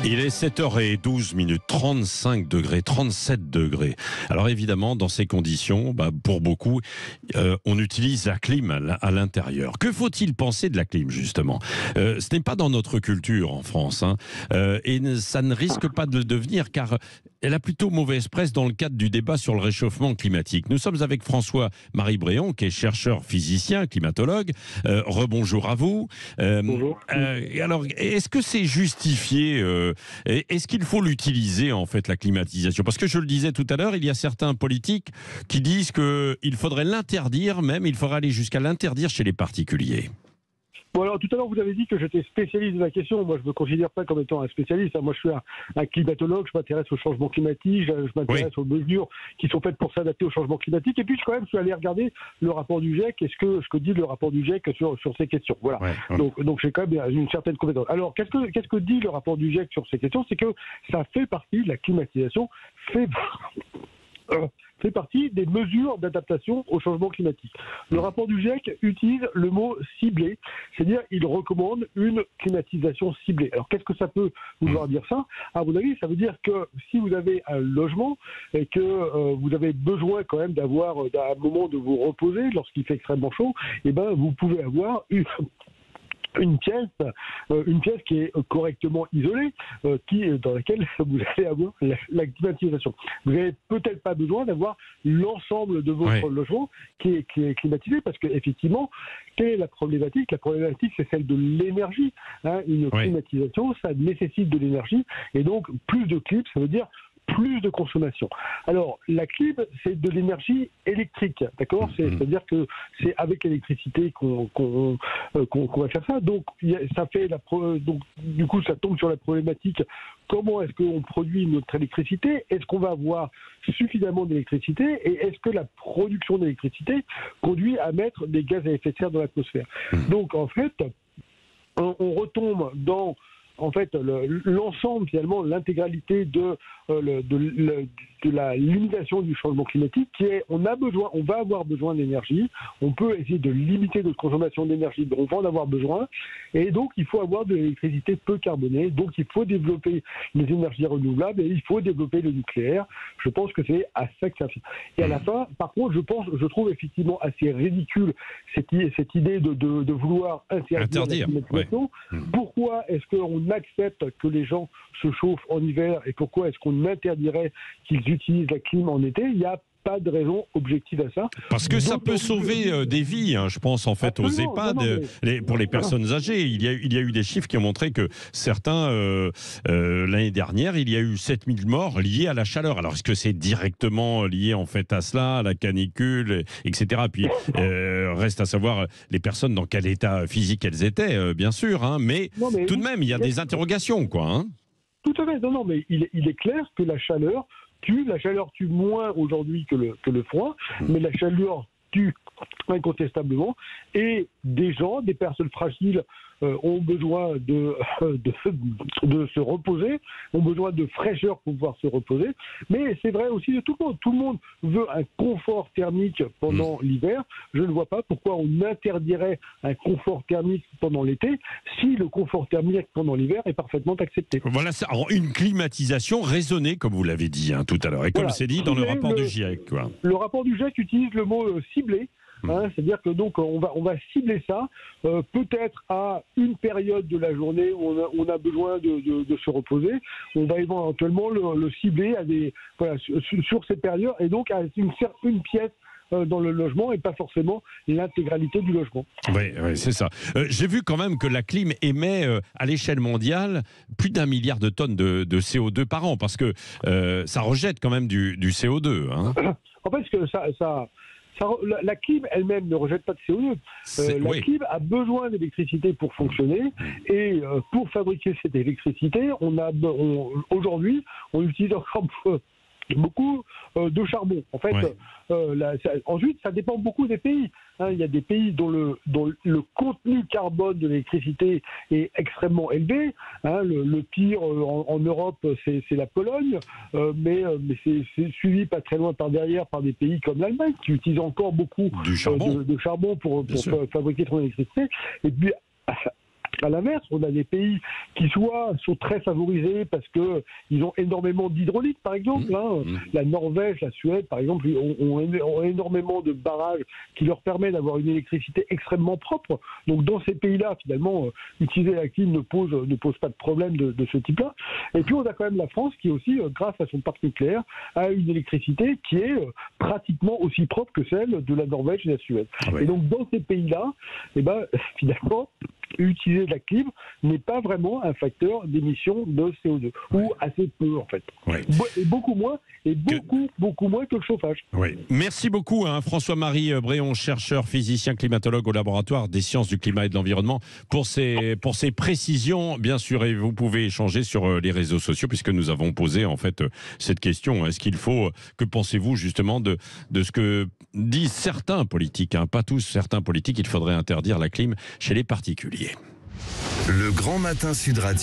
Il est 7h12, 35 degrés, 37 degrés. Alors évidemment, dans ces conditions, pour beaucoup, on utilise la clim à l'intérieur. Que faut-il penser de la clim, justement ? Ce n'est pas dans notre culture en France, et ça ne risque pas de le devenir, car elle a plutôt mauvaise presse dans le cadre du débat sur le réchauffement climatique. Nous sommes avec François-Marie Bréon, qui est chercheur physicien, climatologue. Rebonjour à vous. Bonjour. Alors, est-ce que c'est justifié est-ce qu'il faut l'utiliser, en fait, la climatisation ? Parce que je le disais tout à l'heure, il y a certains politiques qui disent qu'il faudrait l'interdire, même, il faudrait aller jusqu'à l'interdire chez les particuliers. Bon, alors tout à l'heure vous avez dit que j'étais spécialiste de la question. Moi je me considère pas comme étant un spécialiste. Moi je suis un climatologue, je m'intéresse au changement climatique, je m'intéresse aux mesures qui sont faites pour s'adapter au changement climatique. Et puis je suis allé regarder le rapport du GIEC et ce que dit le rapport du GIEC sur ces questions. Voilà. Ouais. Donc j'ai quand même une certaine compétence. Alors qu'est-ce que dit le rapport du GIEC sur ces questions ? C'est que ça fait partie de la climatisation, fait partie des mesures d'adaptation au changement climatique. Le rapport du GIEC utilise le mot ciblé, c'est-à-dire il recommande une climatisation ciblée. Alors qu'est-ce que ça peut vouloir dire ça ? À mon avis, ça veut dire que si vous avez un logement et que vous avez besoin quand même d'avoir un moment de vous reposer lorsqu'il fait extrêmement chaud, eh ben vous pouvez avoir une pièce qui est correctement isolée, dans laquelle vous allez avoir la climatisation. Vous n'avez peut-être pas besoin d'avoir l'ensemble de votre logement qui est climatisé, parce qu'effectivement, quelle est la problématique ? La problématique, c'est celle de l'énergie. Une climatisation, ça nécessite de l'énergie, et donc plus de clim, ça veut dire plus de consommation. Alors, la clim, c'est de l'énergie électrique, d'accord ? C'est-à-dire que c'est avec l'électricité qu'on va faire ça. Donc, donc, du coup, ça tombe sur la problématique. Comment est-ce qu'on produit notre électricité ? Est-ce qu'on va avoir suffisamment d'électricité ? Et est-ce que la production d'électricité conduit à mettre des gaz à effet de serre dans l'atmosphère ? Donc, en fait, on retombe dans l'ensemble, finalement, l'intégralité de la limitation du changement climatique, qui est, on va avoir besoin d'énergie, on peut essayer de limiter notre consommation d'énergie, mais on va en avoir besoin, et donc il faut avoir de l'électricité peu carbonée, donc il faut développer les énergies renouvelables, et il faut développer le nucléaire. Je pense que c'est à ça que ça fait. Et à la fin, par contre, je trouve effectivement assez ridicule cette idée de vouloir interdire la climatisation. Pourquoi est-ce qu'on accepte que les gens se chauffent en hiver, et pourquoi est-ce qu'on interdirait qu'ils utilisent la clim en été ? Il n'y a pas de raison objective à ça. Parce que ça peut sauver des vies, je pense, en fait, absolument, aux EHPAD, pour les personnes âgées. Il y a eu des chiffres qui ont montré que certains, l'année dernière, il y a eu 7000 morts liés à la chaleur. Alors, est-ce que c'est directement lié, en fait, à cela, à la canicule, etc. Puis, reste à savoir les personnes dans quel état physique elles étaient, bien sûr, mais tout de même, il y a des interrogations, quoi. Tout à fait. Non, mais il est clair que la chaleur tue moins aujourd'hui que le froid, mais la chaleur tue incontestablement, et des personnes fragiles ont besoin de se reposer, ont besoin de fraîcheur pour pouvoir se reposer, mais c'est vrai aussi de tout le monde. Tout le monde veut un confort thermique pendant l'hiver. Je ne vois pas pourquoi on interdirait un confort thermique pendant l'été si le confort thermique pendant l'hiver est parfaitement accepté. Voilà, une climatisation raisonnée, comme vous l'avez dit tout à l'heure, et comme c'est dit dans le rapport du GIEC. Le rapport du GIEC utilise le mot ciblé. C'est-à-dire que donc on va cibler ça, peut-être à une période de la journée où on a besoin de se reposer. On va éventuellement le cibler sur cette période, et donc à une pièce dans le logement, et pas forcément l'intégralité du logement. Oui, c'est ça. J'ai vu quand même que la clim émet à l'échelle mondiale plus d'1 milliard de tonnes de CO2 par an, parce que ça rejette quand même du CO2. En fait, la clim elle-même ne rejette pas de CO2. La clim a besoin d'électricité pour fonctionner, et pour fabriquer cette électricité, aujourd'hui, on utilise encore beaucoup de charbon. En fait, ensuite, ça dépend beaucoup des pays. Il y a des pays dont le contenu carbone de l'électricité est extrêmement élevé. Le pire en Europe, c'est la Pologne, mais c'est suivi pas très loin par derrière par des pays comme l'Allemagne, qui utilisent encore beaucoup de charbon pour fabriquer son électricité. Et puis, À l'inverse, on a des pays qui soit sont très favorisés parce que ils ont énormément d'hydraulique, par exemple. La Norvège, la Suède, par exemple, ont énormément de barrages qui leur permettent d'avoir une électricité extrêmement propre. Donc dans ces pays-là, finalement, utiliser la clim ne pose pas de problème de ce type-là. Et puis on a quand même la France qui aussi, grâce à son parc nucléaire, a une électricité qui est pratiquement aussi propre que celle de la Norvège et de la Suède. Ah ouais. Et donc dans ces pays-là, finalement, utiliser de la clim n'est pas vraiment un facteur d'émission de CO2, ou assez peu en fait. Ouais. Et beaucoup moins que le chauffage. Ouais. Merci beaucoup François-Marie Bréon, chercheur, physicien, climatologue au laboratoire des sciences du climat et de l'environnement, pour ces précisions, bien sûr. Et vous pouvez échanger sur les réseaux sociaux, puisque nous avons posé en fait cette question. Est-ce qu'il faut, que pensez-vous justement de ce que disent certains politiques, pas tous, certains politiques, il faudrait interdire la clim chez les particuliers. Le Grand Matin Sud Radio.